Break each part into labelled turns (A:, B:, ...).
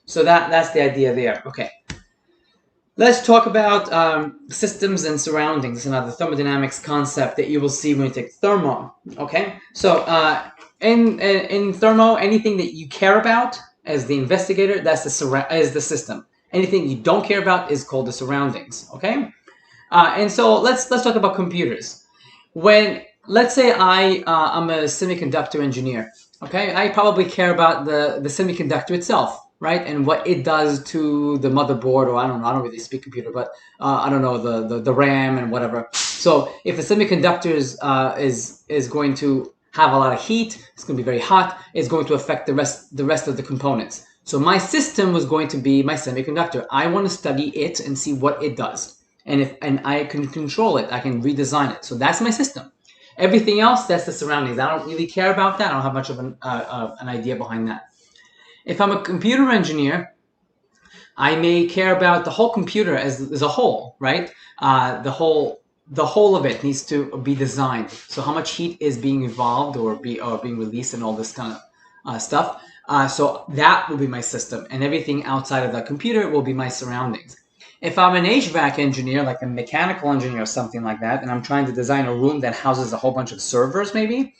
A: So that's the idea there. Okay. Let's talk about systems and surroundings, another thermodynamics concept that you will see when you take thermo. Okay, so in thermo, anything that you care about as the investigator, that's the system. Anything you don't care about is called the surroundings. Okay, and so let's talk about computers. When let's say I'm a semiconductor engineer. Okay, I probably care about the semiconductor itself, right, and what it does to the motherboard, or I don't know, I don't really speak computer, but I don't know, the RAM and whatever. So if the semiconductor is going to have a lot of heat, it's going to be very hot, it's going to affect the rest of the components. So my system was going to be my semiconductor. I want to study it and see what it does, and I can control it, I can redesign it. So that's my system. Everything else, that's the surroundings. I don't really care about that. I don't have much of an idea behind that. If I'm a computer engineer, I may care about the whole computer as a whole, right? The whole of it needs to be designed. So how much heat is being evolved or being released and all this kind of stuff. So that will be my system, and everything outside of that computer will be my surroundings. If I'm an HVAC engineer, like a mechanical engineer or something like that, and I'm trying to design a room that houses a whole bunch of servers, maybe,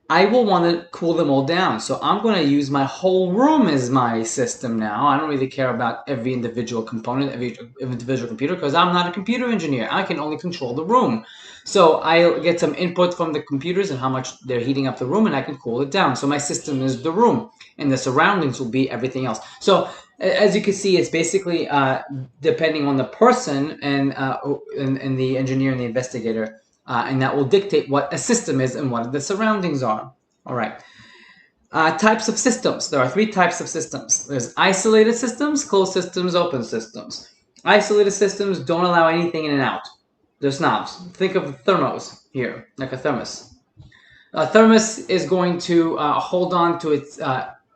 A: I will want to cool them all down. So I'm going to use my whole room as my system now. I don't really care about every individual component, every individual computer, because I'm not a computer engineer. I can only control the room. So I'll get some input from the computers and how much they're heating up the room, and I can cool it down. So my system is the room, and the surroundings will be everything else. So as you can see, it's basically depending on the person and the engineer and the investigator, and that will dictate what a system is and what the surroundings are. All right. Types of systems. There are three types of systems. There's isolated systems, closed systems, open systems. Isolated systems don't allow anything in and out. They're snobs. Think of thermos here, like a thermos. A thermos is going to hold on to its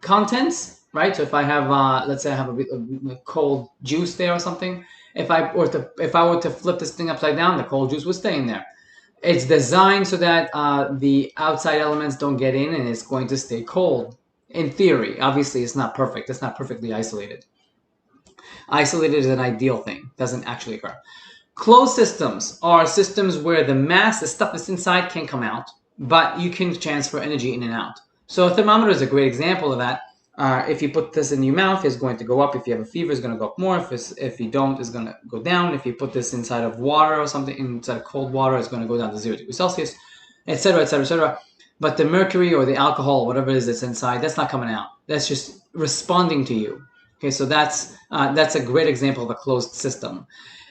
A: contents, right? So if I have, let's say I have a cold juice there or something, if I were to flip this thing upside down, the cold juice would stay in there. It's designed so that the outside elements don't get in, and it's going to stay cold. In theory, obviously, it's not perfect. It's not perfectly isolated. Isolated is an ideal thing. Doesn't actually occur. Closed systems are systems where the mass, the stuff that's inside, can come out, but you can transfer energy in and out. So a thermometer is a great example of that. If you put this in your mouth, it's going to go up. If you have a fever, it's going to go up more. If you don't, it's going to go down. If you put this inside of water or something, inside of cold water, it's going to go down to 0 degrees Celsius, etc., etc., etc. But the mercury or the alcohol, whatever it is that's inside, that's not coming out. That's just responding to you. Okay, so that's a great example of a closed system.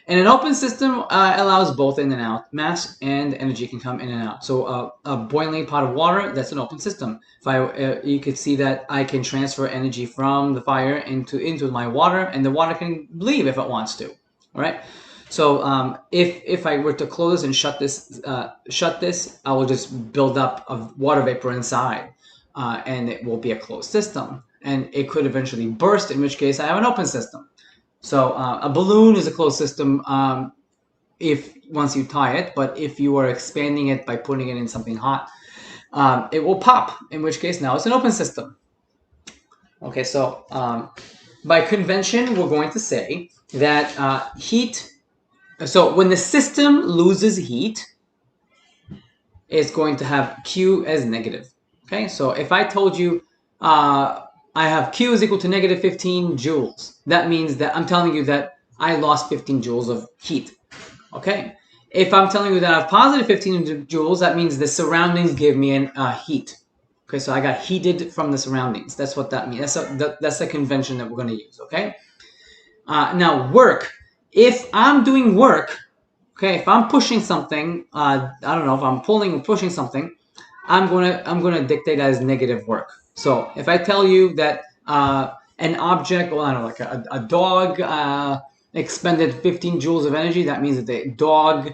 A: And an open system allows both in and out. Mass and energy can come in and out. So a boiling pot of water, that's an open system. If you could see that I can transfer energy from the fire into my water, and the water can leave if it wants to. All right. So if I were to close and shut this, I will just build up of water vapor inside, and it will be a closed system. And it could eventually burst, in which case I have an open system. So a balloon is a closed system if once you tie it, but if you are expanding it by putting it in something hot, it will pop, in which case now it's an open system. Okay, so by convention, we're going to say that heat, so when the system loses heat, it's going to have Q as negative. Okay, so if I told you I have Q is equal to negative 15 joules. That means that I'm telling you that I lost 15 joules of heat. Okay. If I'm telling you that I have positive 15 joules, that means the surroundings give me an heat. Okay, so I got heated from the surroundings. That's what that means. That's the convention that we're going to use. Okay. Now work. If I'm doing work, okay, if I'm pushing something, I don't know if I'm pulling or pushing something, I'm gonna dictate as negative work. So if I tell you that an object, well, I don't know, like a dog expended 15 joules of energy, that means that the dog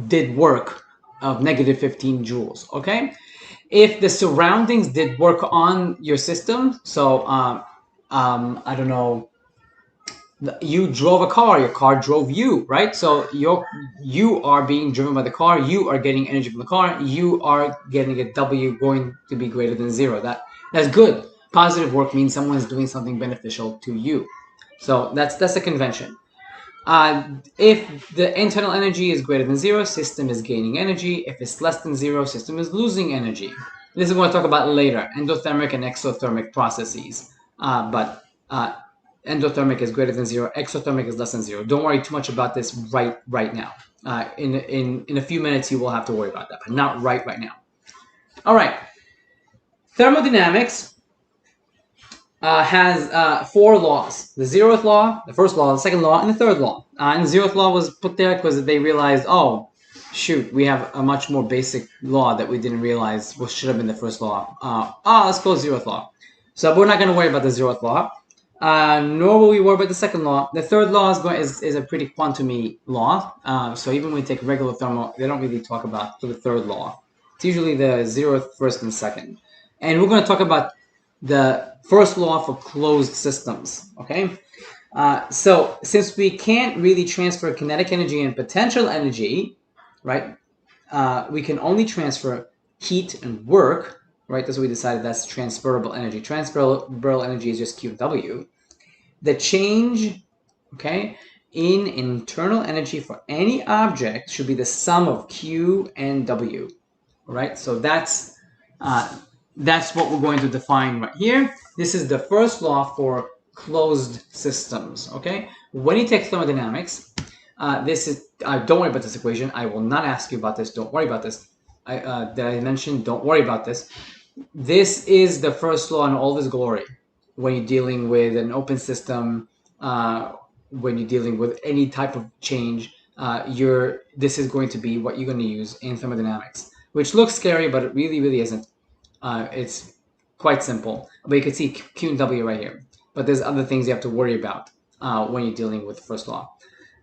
A: did work of negative 15 joules. Okay. If the surroundings did work on your system, so I don't know, you drove a car, your car drove you, right? So you are being driven by the car, you are getting energy from the car, you are getting a W going to be greater than 0. That's good. Positive work means someone is doing something beneficial to you. So that's a convention. If the internal energy is greater than 0, system is gaining energy. If it's less than 0, system is losing energy. This is what I'll talk about later, endothermic and exothermic processes. But endothermic is greater than 0, exothermic is less than 0. Don't worry too much about this right now. In a few minutes, you will have to worry about that, but not right now. All right. Thermodynamics has 4 laws: the 0th law, the 1st law, the 2nd law, and the 3rd law. And the 0th law was put there because they realized, oh, shoot, we have a much more basic law that we didn't realize which should have been the 1st law. Let's go 0th law. So we're not going to worry about the 0th law, nor will we worry about the 2nd law. The 3rd law is a pretty quantum-y law. So even when we take regular thermal, they don't really talk about the 3rd law. It's usually the 0th, 1st, and 2nd. And we're going to talk about the 1st law for closed systems, okay? So since we can't really transfer kinetic energy and potential energy, right, we can only transfer heat and work, right? That's what we decided, that's transferable energy. Transferable energy is just Q and W. The change, okay, in internal energy for any object should be the sum of Q and W, right? So that's what we're going to define right here. This is the 1st law for closed systems, okay? When you take thermodynamics, this is, don't worry about this equation. I will not ask you about this. Don't worry about this. That I mentioned, don't worry about this. This is the 1st law in all of its glory when you're dealing with an open system, when you're dealing with any type of change. This is going to be what you're going to use in thermodynamics, which looks scary, but it really isn't. It's quite simple, but you can see Q and W right here. But there's other things you have to worry about when you're dealing with the 1st law.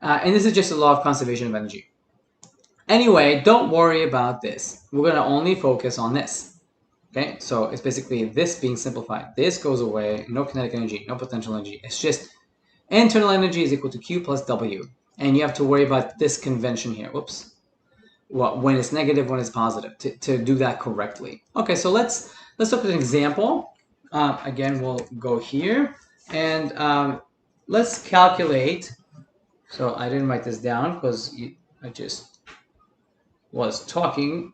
A: And this is just a law of conservation of energy. Anyway, don't worry about this. We're going to only focus on this. Okay, so it's basically this being simplified. This goes away, no kinetic energy, no potential energy. It's just internal energy is equal to Q plus W. And you have to worry about this convention here. Whoops. When it's negative, when it's positive, to do that correctly. Okay, so let's look at an example. Again, we'll go here and let's calculate. So I didn't write this down because I just was talking.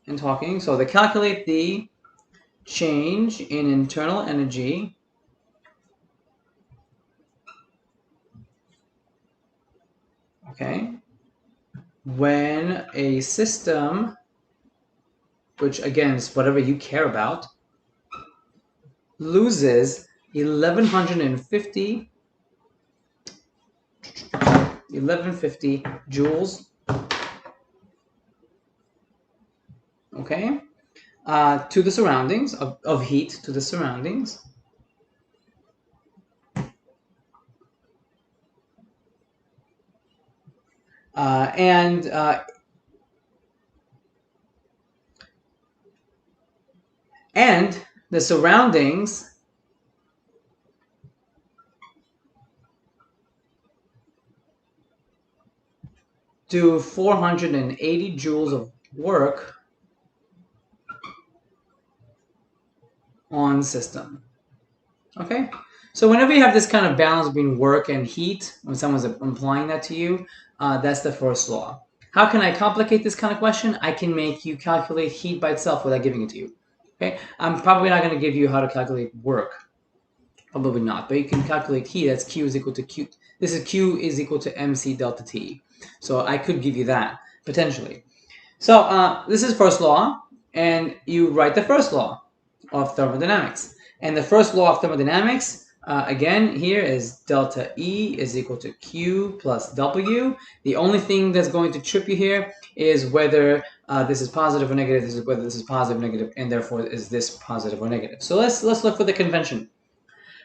A: So to calculate the change in internal energy okay, when a system, which again is whatever you care about, loses 1150 joules, okay, to the surroundings, of heat to the surroundings. And the surroundings do 480 joules of work on system. Okay, so whenever you have this kind of balance between work and heat, when someone's implying that to you, that's the 1st law. How can I complicate this kind of question? I can make you calculate heat by itself without giving it to you. Okay, I'm probably not going to give you how to calculate work. Probably not, but you can calculate heat. That's Q is equal to Q. This is Q is equal to MC delta T. So I could give you that, potentially. So this is 1st law, and you write the 1st law of thermodynamics. And the 1st law of thermodynamics, again, here is delta E is equal to Q plus W. The only thing that's going to trip you here is whether this is positive or negative, whether this is positive or negative, and therefore is this positive or negative. So let's look for the convention.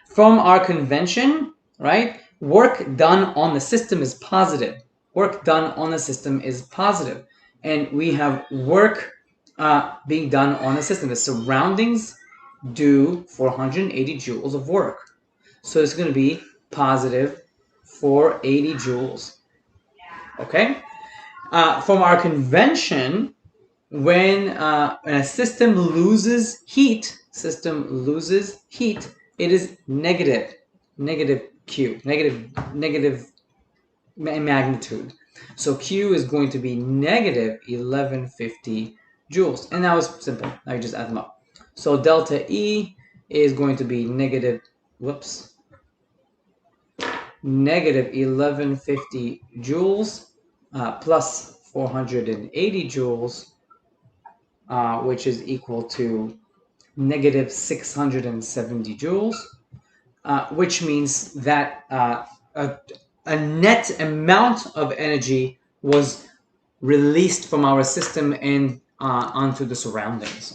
A: From our convention, right, work done on the system is positive. Work done on the system is positive. And we have work being done on the system. The surroundings do 480 joules of work. So it's going to be positive 480 joules. Okay? From our convention, when a system loses heat, system loses heat, it is negative Q, negative magnitude. So Q is going to be negative 1150 joules. And that was simple. I just add them up. So delta E is going to be negative 1150 joules plus 480 joules, which is equal to negative 670 joules, which means that a net amount of energy was released from our system and onto the surroundings.